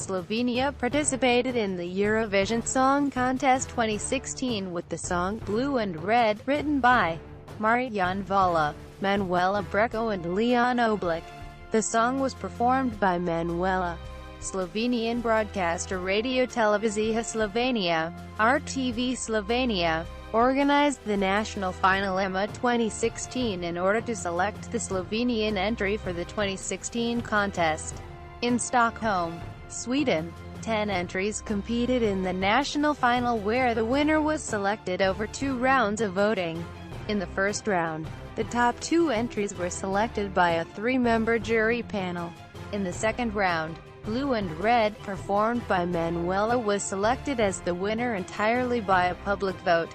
Slovenia participated in the Eurovision Song Contest 2016 with the song Blue and Red, written by Marijan Vala, Manuela Breko and Leon Oblick. The song was performed by Manuela. Slovenian broadcaster Radio Televizija Slovenia, RTV Slovenia, organized the national final EMA 2016 in order to select the Slovenian entry for the 2016 contest. In Stockholm, Sweden, 10 entries competed in the national final where the winner was selected over 2 rounds of voting. In the first round, the top 2 entries were selected by a 3-member jury panel. In the second round, Blue and Red, performed by Manuela, was selected as the winner entirely by a public vote.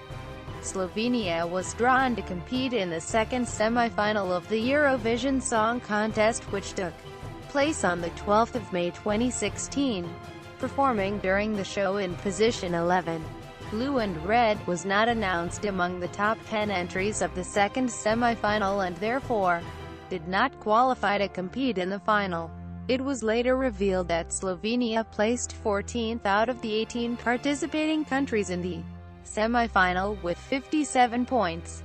Slovenia was drawn to compete in the second semi-final of the Eurovision Song Contest, which took place on the 12th of May 2016. Performing during the show in position 11, Blue and Red was not announced among the top 10 entries of the second semi-final and therefore did not qualify to compete in the final. It was later revealed that Slovenia placed 14th out of the 18 participating countries in the semi-final with 57 points.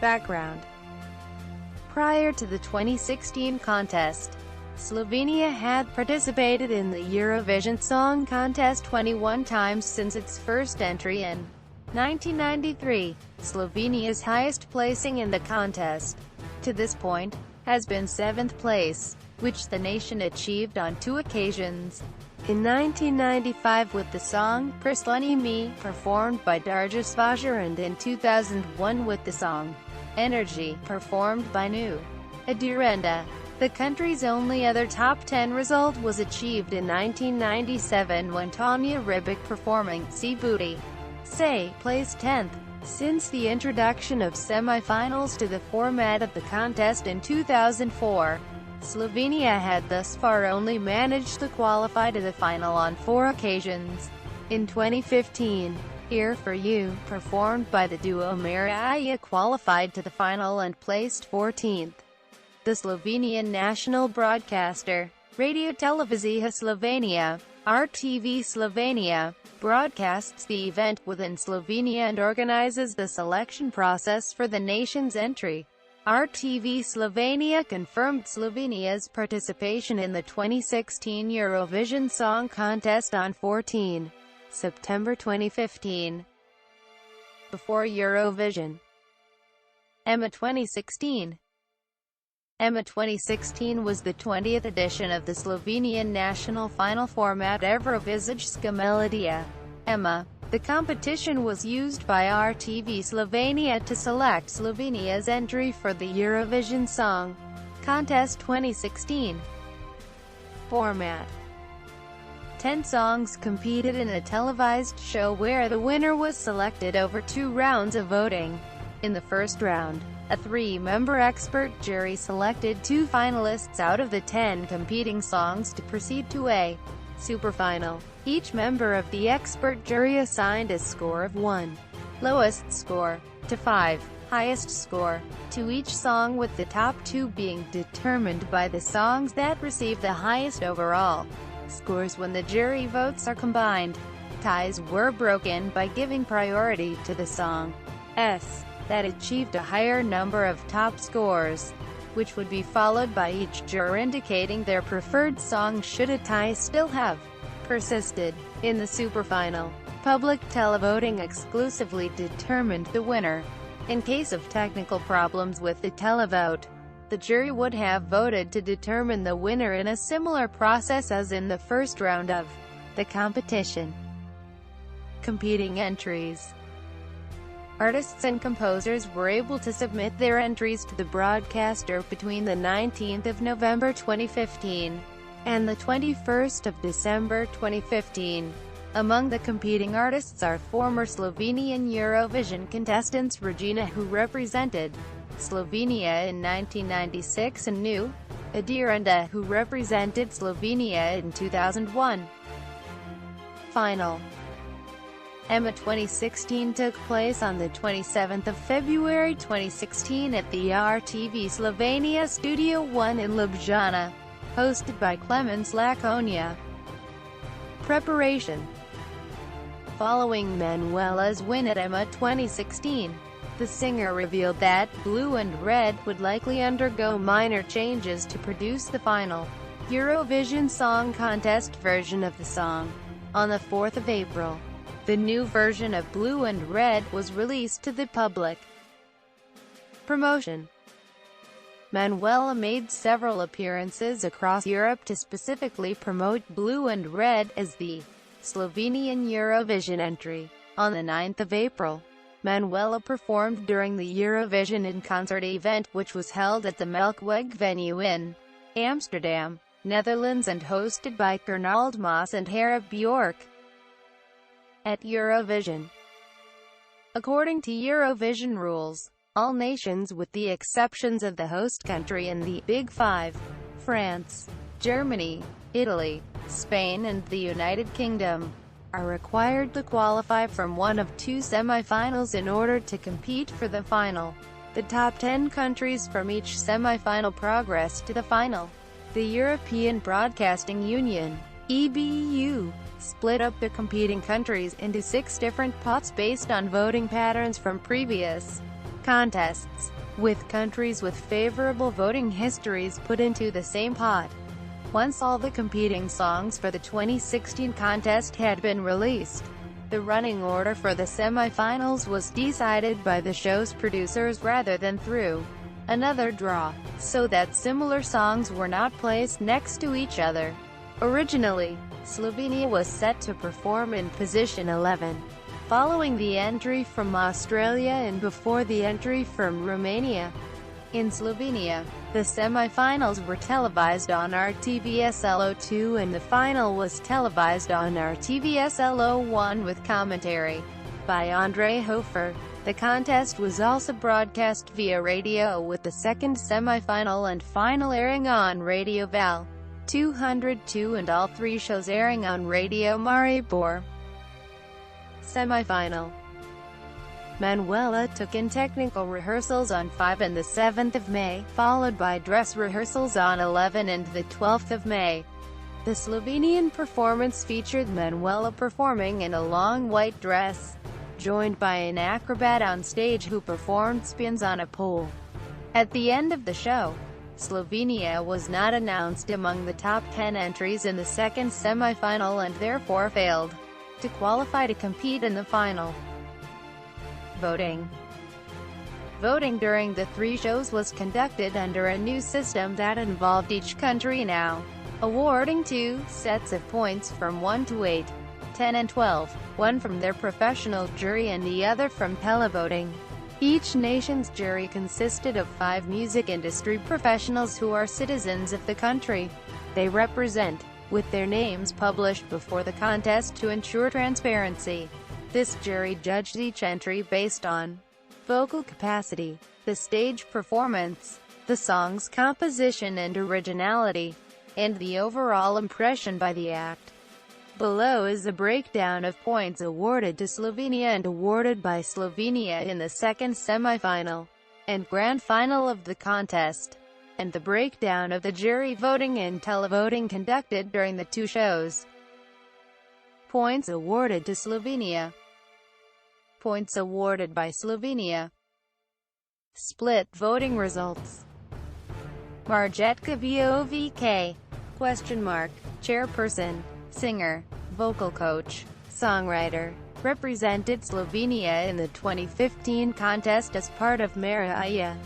Background. Prior to the 2016 contest, Slovenia had participated in the Eurovision Song Contest 21 times since its first entry in 1993. Slovenia's highest placing in the contest, to this point, has been 7th place, which the nation achieved on 2 occasions. In 1995 with the song Prisloni Mi, performed by Darja Svajar, and in 2001 with the song Energy, performed by New Adirenda. The country's only other top 10 result was achieved in 1997 when Tanya Ribic, performing Si Booty Say, placed 10th. Since the introduction of semi-finals to the format of the contest in 2004, Slovenia had thus far only managed to qualify to the final on 4 occasions. In 2015, Here For You, performed by the duo Marija, qualified to the final and placed 14th. The Slovenian national broadcaster, Radio Televizija Slovenia, RTV Slovenia, broadcasts the event within Slovenia and organizes the selection process for the nation's entry. RTV Slovenia confirmed Slovenia's participation in the 2016 Eurovision Song Contest on 14 September 2015. Before Eurovision. EMA 2016. EMA 2016 was the 20th edition of the Slovenian national final format Evrovizijska Melodija. EMA. The competition was used by RTV Slovenia to select Slovenia's entry for the Eurovision Song Contest 2016. Format. 10 songs competed in a televised show where the winner was selected over 2 rounds of voting. In the first round, a 3-member expert jury selected 2 finalists out of the 10 competing songs to proceed to a superfinal. Each member of the expert jury assigned a score of 1, lowest score, to 5, highest score, to each song, with the top 2 being determined by the songs that receive the highest overall scores when the jury votes are combined. Ties were broken by giving priority to the songs that achieved a higher number of top scores, which would be followed by each juror indicating their preferred song should a tie still have persisted. In the superfinal, public televoting exclusively determined the winner. In case of technical problems with the televote, the jury would have voted to determine the winner in a similar process as in the first round of the competition. Competing entries. Artists and composers were able to submit their entries to the broadcaster between the 19th of November 2015 and the 21st of December 2015. Among the competing artists are former Slovenian Eurovision contestants Regina, who represented Slovenia in 1996, and New Adirenda, who represented Slovenia in 2001. Final. EMA 2016 took place on the 27th of February 2016 at the RTV Slovenia Studio 1 in Ljubljana, hosted by Clemens Lakonia. Preparation. Following Manuela's win at EMA 2016, the singer revealed that Blue and Red would likely undergo minor changes to produce the final Eurovision Song Contest version of the song. On the 4th of April, the new version of Blue and Red was released to the public. Promotion. Manuela made several appearances across Europe to specifically promote Blue and Red as the Slovenian Eurovision entry. On the 9th of April, Manuela performed during the Eurovision in Concert event, which was held at the Melkweg venue in Amsterdam, Netherlands and hosted by Gernald Moss and Hera Bjork. At Eurovision. According to Eurovision rules, all nations with the exceptions of the host country and the Big Five, France, Germany, Italy, Spain and the United Kingdom, are required to qualify from one of two semi-finals in order to compete for the final. The top 10 countries from each semi-final progress to the final. The European Broadcasting Union, EBU, split up the competing countries into 6 different pots based on voting patterns from previous contests, with countries with favorable voting histories put into the same pot. Once all the competing songs for the 2016 contest had been released, the running order for the semi-finals was decided by the show's producers rather than through another draw, so that similar songs were not placed next to each other. Originally, Slovenia was set to perform in position 11, following the entry from Australia and before the entry from Romania. In Slovenia, the semi-finals were televised on RTVSL02 and the final was televised on RTVSL01 with commentary by Andrei Hofer. The contest was also broadcast via radio, with the second semi-final and final airing on Radio Val 202 and all 3 shows airing on Radio Maribor. Semi-final. Manuela took in technical rehearsals on 5 and the 7th of May, followed by dress rehearsals on 11 and the 12th of May. The Slovenian performance featured Manuela performing in a long white dress, joined by an acrobat on stage who performed spins on a pole. At the end of the show, Slovenia was not announced among the top 10 entries in the second semi-final and therefore failed to qualify to compete in the final. Voting. Voting during the 3 shows was conducted under a new system that involved each country now awarding 2 sets of points from 1 to 8, 10 and 12, one from their professional jury and the other from televoting. Each nation's jury consisted of 5 music industry professionals who are citizens of the country they represent, with their names published before the contest to ensure transparency. This jury judged each entry based on vocal capacity, the stage performance, the song's composition and originality, and the overall impression by the act. Below is a breakdown of points awarded to Slovenia and awarded by Slovenia in the second semi-final and grand final of the contest, and the breakdown of the jury voting and televoting conducted during the 2 shows. Points awarded to Slovenia. Points awarded by Slovenia. Split voting results. Marjetka Vovk, chairperson, singer, vocal coach, songwriter, represented Slovenia in the 2015 contest as part of Marija.